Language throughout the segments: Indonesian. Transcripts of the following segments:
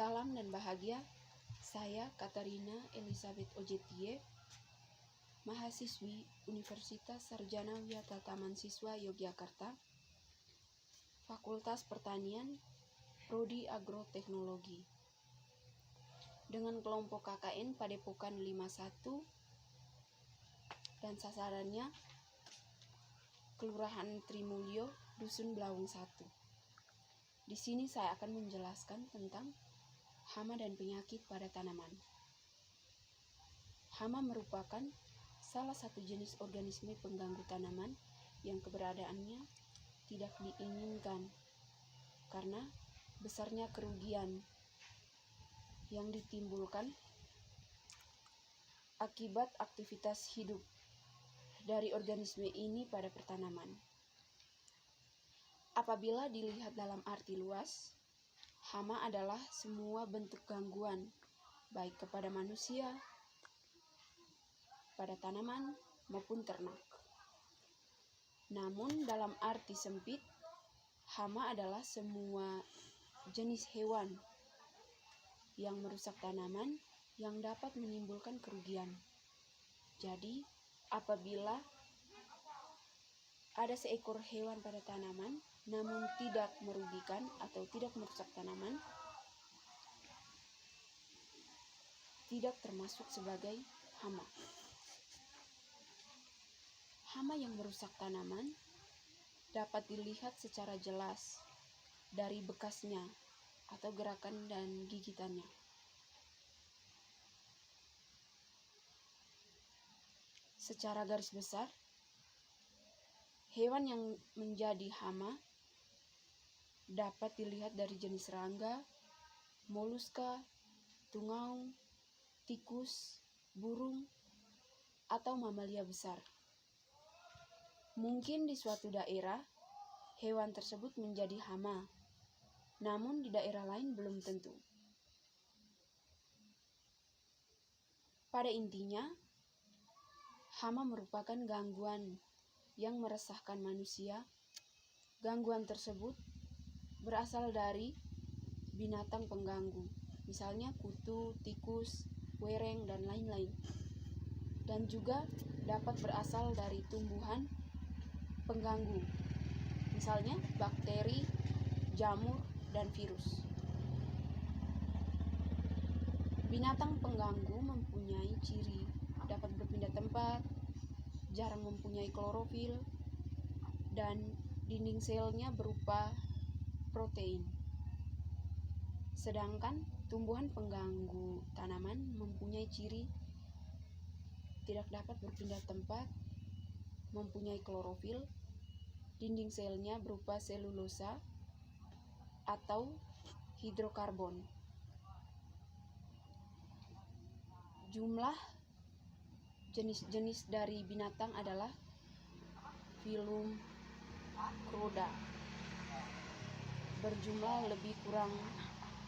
Salam dan bahagia, saya Katarina Elizabeth Ojetie, mahasiswi Universitas Sarjana Wiyata Taman Siswa Yogyakarta, Fakultas Pertanian, Prodi Agroteknologi, dengan kelompok KKN Padepokan 51 dan sasarannya Kelurahan Trimulyo, Dusun Blawung 1. Di sini saya akan menjelaskan tentang hama dan penyakit pada tanaman. Hama merupakan salah satu jenis organisme pengganggu tanaman yang keberadaannya tidak diinginkan karena besarnya kerugian yang ditimbulkan akibat aktivitas hidup dari organisme ini pada pertanaman. Apabila dilihat dalam arti luas, hama adalah semua bentuk gangguan, baik kepada manusia, pada tanaman, maupun ternak. Namun dalam arti sempit, hama adalah semua jenis hewan yang merusak tanaman yang dapat menimbulkan kerugian. Jadi, apabila ada seekor hewan pada tanaman, namun tidak merugikan atau tidak merusak tanaman, tidak termasuk sebagai hama. Hama yang merusak tanaman dapat dilihat secara jelas dari bekasnya atau gerakan dan gigitannya. Secara garis besar, hewan yang menjadi hama dapat dilihat dari jenis serangga, moluska, tungau, tikus, burung, atau mamalia besar. Mungkin di suatu daerah, hewan tersebut menjadi hama, namun di daerah lain belum tentu. Pada intinya, hama merupakan gangguan yang meresahkan manusia. Gangguan tersebut berasal dari binatang pengganggu, misalnya kutu, tikus, wereng, dan lain-lain. Dan juga dapat berasal dari tumbuhan pengganggu, misalnya bakteri, jamur, dan virus. Binatang pengganggu mempunyai ciri dapat berpindah tempat, jarang mempunyai klorofil, dan dinding selnya berupa protein. Sedangkan tumbuhan pengganggu tanaman mempunyai ciri tidak dapat berpindah tempat, mempunyai klorofil, dinding selnya berupa selulosa atau hidrokarbon. Jumlah jenis-jenis dari binatang adalah filum Croda, berjumlah lebih kurang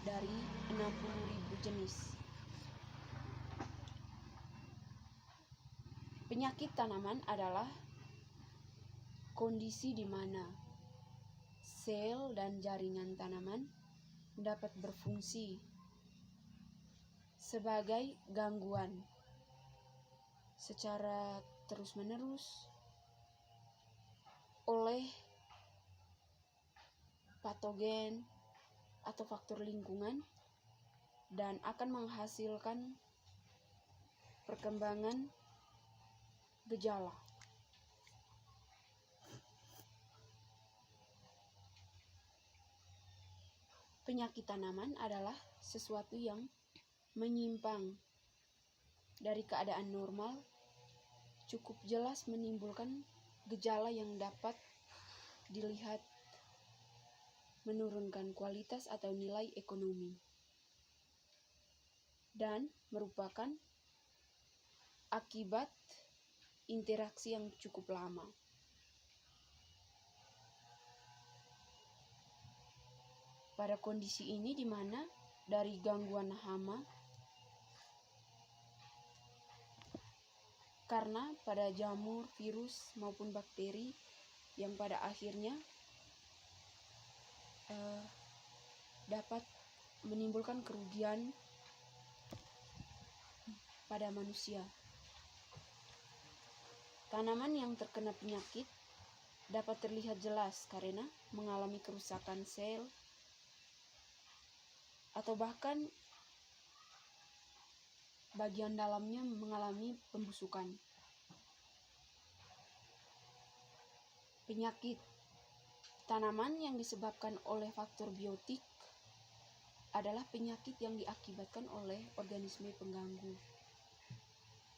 dari 60.000 jenis. Penyakit tanaman adalah kondisi di mana sel dan jaringan tanaman dapat berfungsi sebagai gangguan secara terus-menerus oleh patogen atau faktor lingkungan dan akan menghasilkan perkembangan gejala. Penyakit tanaman adalah sesuatu yang menyimpang dari keadaan normal, cukup jelas menimbulkan gejala yang dapat dilihat menurunkan kualitas atau nilai ekonomi, dan merupakan akibat interaksi yang cukup lama. Pada kondisi ini di mana dari gangguan hama, karena pada jamur, virus, maupun bakteri yang pada akhirnya dapat menimbulkan kerugian pada manusia. Tanaman yang terkena penyakit dapat terlihat jelas karena mengalami kerusakan sel atau bahkan bagian dalamnya mengalami pembusukan. Penyakit tanaman yang disebabkan oleh faktor biotik adalah penyakit yang diakibatkan oleh organisme pengganggu.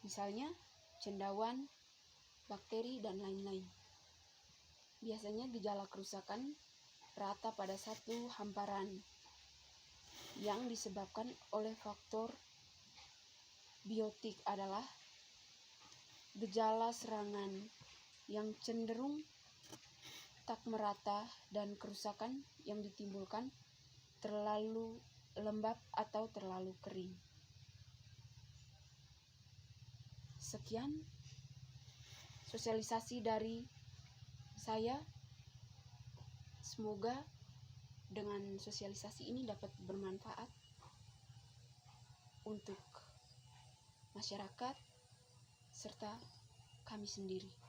Misalnya cendawan, bakteri, dan lain-lain. Biasanya gejala kerusakan rata pada satu hamparan yang disebabkan oleh faktor biotik adalah gejala serangan yang cenderung tak merata dan kerusakan yang ditimbulkan terlalu lembab atau terlalu kering. Sekian sosialisasi dari saya. Semoga dengan sosialisasi ini dapat bermanfaat untuk masyarakat serta kami sendiri.